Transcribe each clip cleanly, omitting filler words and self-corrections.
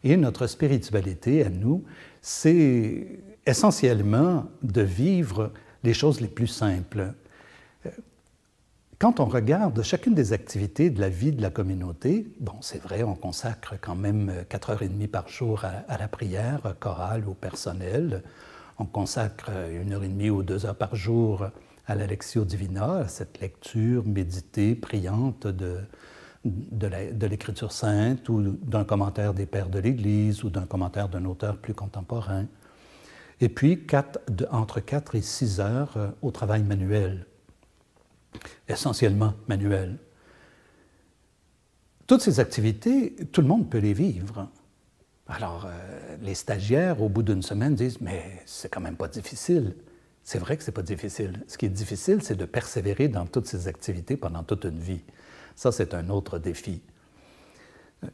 Et notre spiritualité, à nous, c'est essentiellement de vivre les choses les plus simples. Quand on regarde chacune des activités de la vie de la communauté, bon, c'est vrai, on consacre quand même 4h30 par jour à la prière chorale ou personnelle. On consacre 1h30 ou 2 heures par jour à la Lectio Divina, à cette lecture méditée, priante de l'Écriture sainte ou d'un commentaire des pères de l'Église ou d'un commentaire d'un auteur plus contemporain. Et puis, entre 4 et 6 heures au travail manuel, essentiellement manuel. Toutes ces activités, tout le monde peut les vivre. Alors, les stagiaires, au bout d'une semaine, disent « mais c'est quand même pas difficile ». C'est vrai que c'est pas difficile. Ce qui est difficile, c'est de persévérer dans toutes ces activités pendant toute une vie. Ça, c'est un autre défi.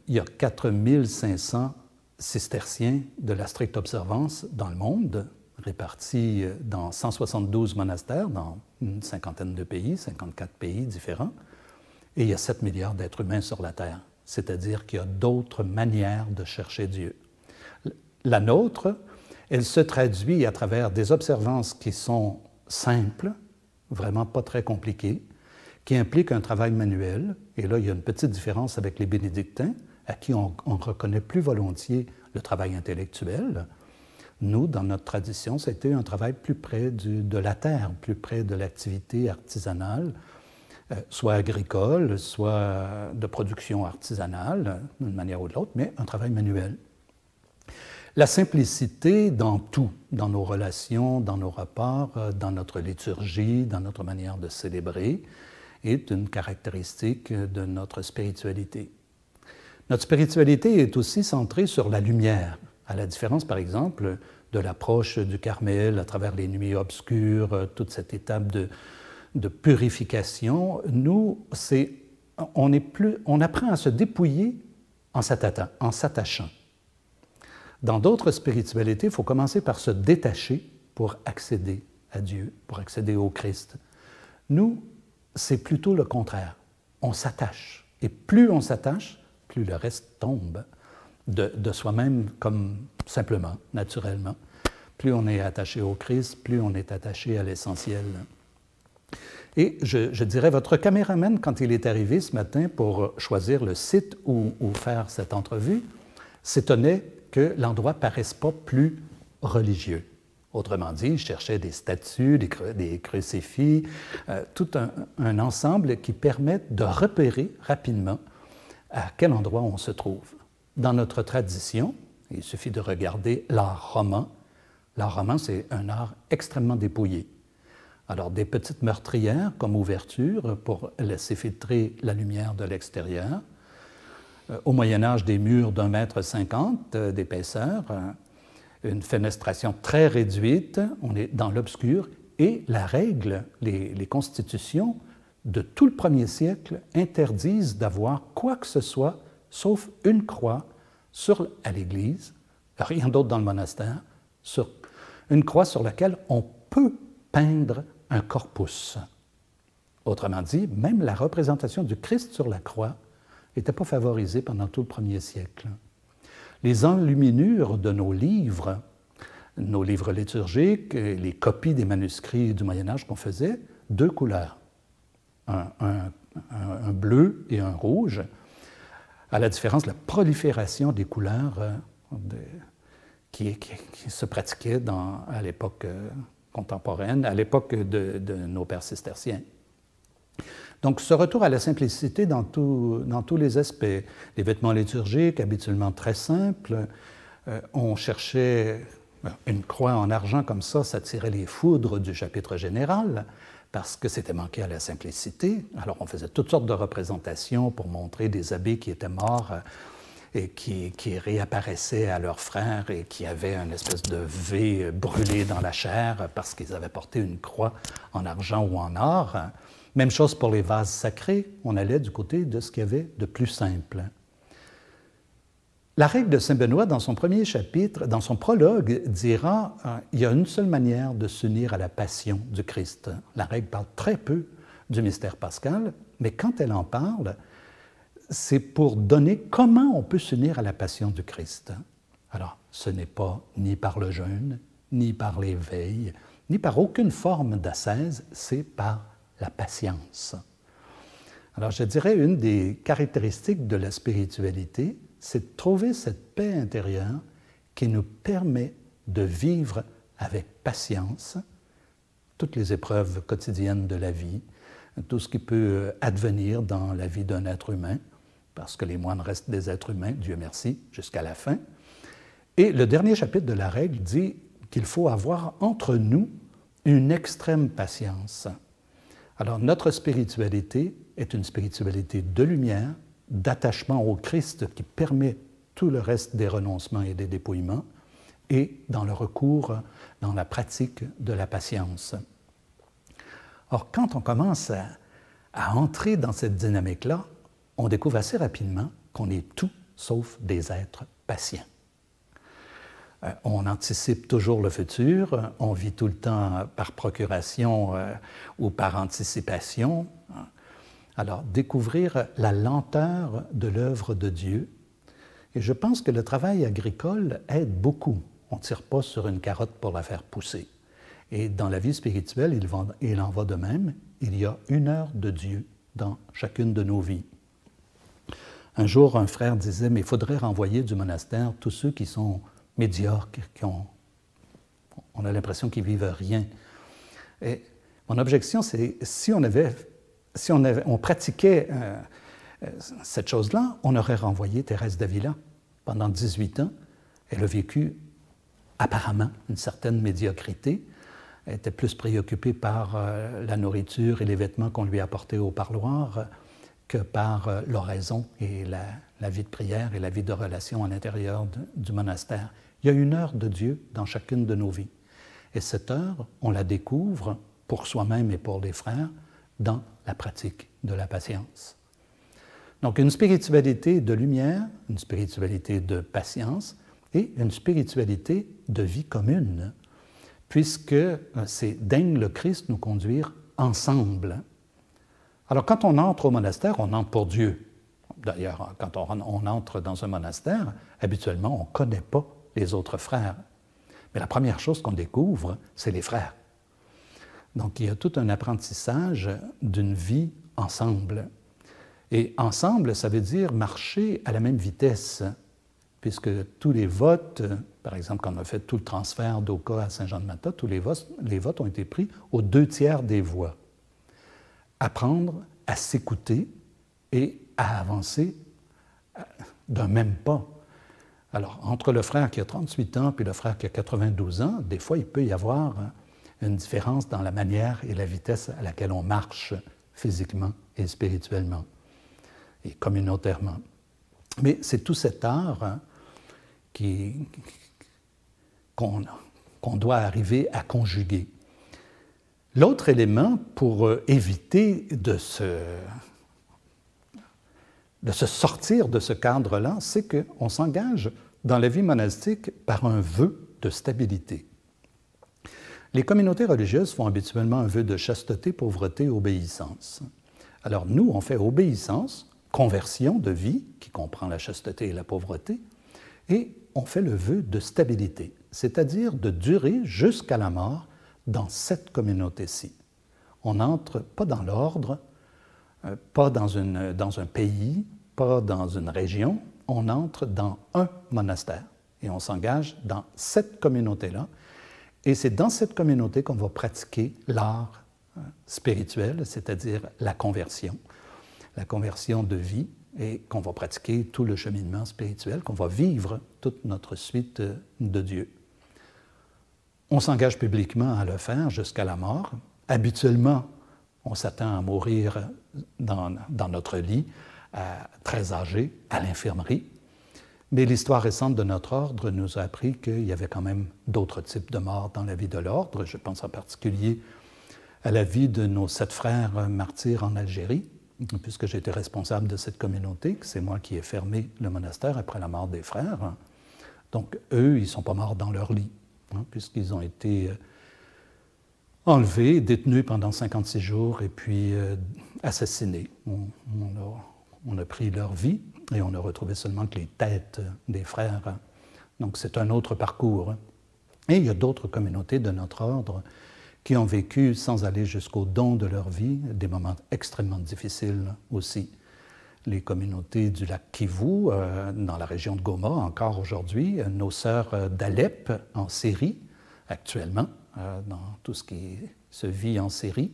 Il y a 4500 cisterciens de la stricte observance dans le monde, répartis dans 172 monastères, dans une cinquantaine de pays, 54 pays différents, et il y a 7 milliards d'êtres humains sur la Terre. C'est-à-dire qu'il y a d'autres manières de chercher Dieu. La nôtre, elle se traduit à travers des observances qui sont simples, vraiment pas très compliquées, qui impliquent un travail manuel. Et là, il y a une petite différence avec les bénédictins, à qui on reconnaît plus volontiers le travail intellectuel. Nous, dans notre tradition, ça a été un travail plus près de la terre, plus près de l'activité artisanale, soit agricole, soit de production artisanale, d'une manière ou de l'autre, mais un travail manuel. La simplicité dans tout, dans nos relations, dans nos rapports, dans notre liturgie, dans notre manière de célébrer, est une caractéristique de notre spiritualité. Notre spiritualité est aussi centrée sur la lumière, à la différence, par exemple, de l'approche du Carmel à travers les nuits obscures, toute cette étape de purification. Nous, on apprend à se dépouiller en s'attachant. Dans d'autres spiritualités, il faut commencer par se détacher pour accéder à Dieu, pour accéder au Christ. Nous, c'est plutôt le contraire. On s'attache. Et plus on s'attache, plus le reste tombe de soi-même comme simplement, naturellement. Plus on est attaché au Christ, plus on est attaché à l'essentiel. Et je dirais, votre caméraman, quand il est arrivé ce matin pour choisir le site où faire cette entrevue, s'étonnait que l'endroit ne paraisse pas plus religieux. Autrement dit, il cherchait des statues, des crucifix, tout un ensemble qui permette de repérer rapidement à quel endroit on se trouve. Dans notre tradition, il suffit de regarder l'art roman. L'art roman, c'est un art extrêmement dépouillé. Alors, des petites meurtrières comme ouverture pour laisser filtrer la lumière de l'extérieur. Au Moyen Âge, des murs d'1,50 m d'épaisseur, une fenestration très réduite, on est dans l'obscur, et la règle, les constitutions de tout le 1er siècle interdisent d'avoir quoi que ce soit, sauf une croix à l'église, rien d'autre dans le monastère, une croix sur laquelle on peut peindre un corpus. Autrement dit, même la représentation du Christ sur la croix n'était pas favorisée pendant tout le 1er siècle. Les enluminures de nos livres liturgiques, les copies des manuscrits du Moyen Âge qu'on faisait, 2 couleurs, un bleu et un rouge, à la différence de la prolifération des couleurs qui se pratiquait à l'époque contemporaine, à l'époque de nos pères cisterciens. Donc, ce retour à la simplicité dans tous les aspects. Les vêtements liturgiques, habituellement très simples. On cherchait une croix en argent comme ça tirait les foudres du chapitre général parce que c'était manqué à la simplicité. Alors, on faisait toutes sortes de représentations pour montrer des abbés qui étaient morts et qui réapparaissaient à leurs frères et qui avaient une espèce de V brûlé dans la chair parce qu'ils avaient porté une croix en argent ou en or. Même chose pour les vases sacrés, on allait du côté de ce qu'il y avait de plus simple. La règle de saint Benoît, dans son premier chapitre, dans son prologue, dira il y a une seule manière de s'unir à la passion du Christ. La règle parle très peu du mystère pascal, mais quand elle en parle, c'est pour donner comment on peut s'unir à la passion du Christ. Alors, ce n'est pas ni par le jeûne, ni par les veilles, ni par aucune forme d'ascèse, c'est par la patience. Alors, je dirais, une des caractéristiques de la spiritualité, c'est de trouver cette paix intérieure qui nous permet de vivre avec patience toutes les épreuves quotidiennes de la vie, tout ce qui peut advenir dans la vie d'un être humain, parce que les moines restent des êtres humains, Dieu merci, jusqu'à la fin. Et le dernier chapitre de la règle dit qu'il faut avoir entre nous une extrême patience. Alors, notre spiritualité est une spiritualité de lumière, d'attachement au Christ qui permet tout le reste des renoncements et des dépouillements, et dans le recours, dans la pratique de la patience. Or, quand on commence à entrer dans cette dynamique-là, on découvre assez rapidement qu'on est tout sauf des êtres patients. On anticipe toujours le futur, on vit tout le temps par procuration ou par anticipation. Alors, découvrir la lenteur de l'œuvre de Dieu. Et je pense que le travail agricole aide beaucoup. On ne tire pas sur une carotte pour la faire pousser. Et dans la vie spirituelle, il en va de même. Il y a une heure de Dieu dans chacune de nos vies. Un jour, un frère disait, mais il faudrait renvoyer du monastère tous ceux qui sont médiocres, on a l'impression qu'ils ne vivent rien. Et mon objection, c'est si on pratiquait cette chose-là, on aurait renvoyé Thérèse d'Avila. Pendant 18 ans, elle a vécu apparemment une certaine médiocrité. Elle était plus préoccupée par la nourriture et les vêtements qu'on lui apportait au parloir que par l'oraison et la vie de prière et la vie de relation à l'intérieur du monastère. Il y a une heure de Dieu dans chacune de nos vies. Et cette heure, on la découvre pour soi-même et pour les frères dans la pratique de la patience. Donc, une spiritualité de lumière, une spiritualité de patience et une spiritualité de vie commune, puisque c'est « daigne le Christ nous conduire ensemble ». Alors, quand on entre au monastère, on entre pour Dieu. D'ailleurs, quand on entre dans un monastère, habituellement, on ne connaît pas les autres frères. Mais la première chose qu'on découvre, c'est les frères. Donc, il y a tout un apprentissage d'une vie ensemble. Et ensemble, ça veut dire marcher à la même vitesse, puisque tous les votes, par exemple, quand on a fait tout le transfert d'Oka à Saint-Jean-de-Mata, tous les votes ont été pris aux 2/3 des voix. Apprendre à s'écouter et à avancer d'un même pas. Alors, entre le frère qui a 38 ans et le frère qui a 92 ans, des fois, il peut y avoir une différence dans la manière et la vitesse à laquelle on marche physiquement et spirituellement et communautairement. Mais c'est tout cet art qu'on doit arriver à conjuguer. L'autre élément pour éviter de se sortir de ce cadre-là, c'est qu'on s'engage dans la vie monastique par un vœu de stabilité. Les communautés religieuses font habituellement un vœu de chasteté, pauvreté, obéissance. Alors nous, on fait obéissance, conversion de vie, qui comprend la chasteté et la pauvreté, et on fait le vœu de stabilité, c'est-à-dire de durer jusqu'à la mort dans cette communauté-ci. On n'entre pas dans l'ordre, pas dans un pays, pas dans une région, on entre dans un monastère et on s'engage dans cette communauté-là. Et c'est dans cette communauté qu'on va pratiquer l'art spirituel, c'est-à-dire la conversion de vie, et qu'on va pratiquer tout le cheminement spirituel, qu'on va vivre toute notre suite de Dieu. On s'engage publiquement à le faire jusqu'à la mort. Habituellement, on s'attend à mourir dans notre lit, très âgé, à l'infirmerie. Mais l'histoire récente de notre ordre nous a appris qu'il y avait quand même d'autres types de morts dans la vie de l'ordre. Je pense en particulier à la vie de nos 7 frères martyrs en Algérie, puisque j'ai été responsable de cette communauté, que c'est moi qui ai fermé le monastère après la mort des frères. Donc, eux, ils ne sont pas morts dans leur lit, puisqu'ils ont été enlevés, détenus pendant 56 jours et puis assassinés. on a pris leur vie et on a retrouvé seulement que les têtes des frères. Donc c'est un autre parcours. Et il y a d'autres communautés de notre ordre qui ont vécu, sans aller jusqu'au don de leur vie, des moments extrêmement difficiles aussi. Les communautés du lac Kivu, dans la région de Goma, encore aujourd'hui, nos sœurs d'Alep, en Syrie, actuellement, dans tout ce qui se vit en Syrie,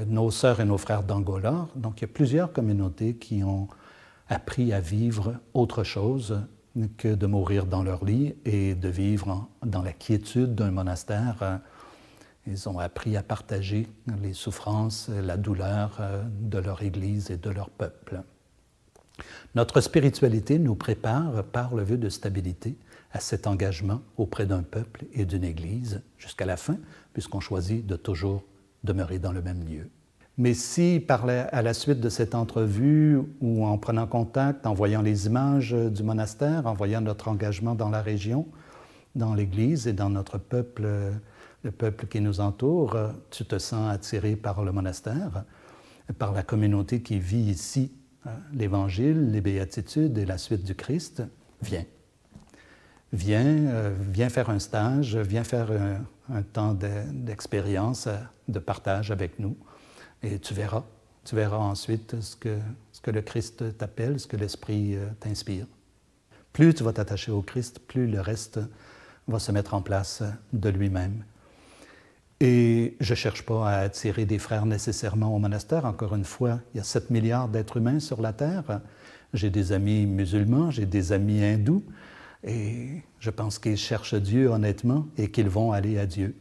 nos sœurs et nos frères d'Angola. Donc, il y a plusieurs communautés qui ont appris à vivre autre chose que de mourir dans leur lit et de vivre dans la quiétude d'un monastère. Ils ont appris à partager les souffrances, la douleur de leur Église et de leur peuple. Notre spiritualité nous prépare, par le vœu de stabilité, à cet engagement auprès d'un peuple et d'une Église jusqu'à la fin, puisqu'on choisit de toujours demeurer dans le même lieu. Mais si, à la suite de cette entrevue, ou en prenant contact, en voyant les images du monastère, en voyant notre engagement dans la région, dans l'Église et dans notre peuple, le peuple qui nous entoure, tu te sens attiré par le monastère, par la communauté qui vit ici, l'Évangile, les béatitudes et la suite du Christ, viens. Viens faire un stage, viens faire un temps d'expérience, de partage avec nous, et tu verras ensuite ce que le Christ t'appelle, ce que l'Esprit t'inspire. Plus tu vas t'attacher au Christ, plus le reste va se mettre en place de lui-même. Et je ne cherche pas à attirer des frères nécessairement au monastère. Encore une fois, il y a 7 milliards d'êtres humains sur la Terre. J'ai des amis musulmans, j'ai des amis hindous, et je pense qu'ils cherchent Dieu honnêtement et qu'ils vont aller à Dieu.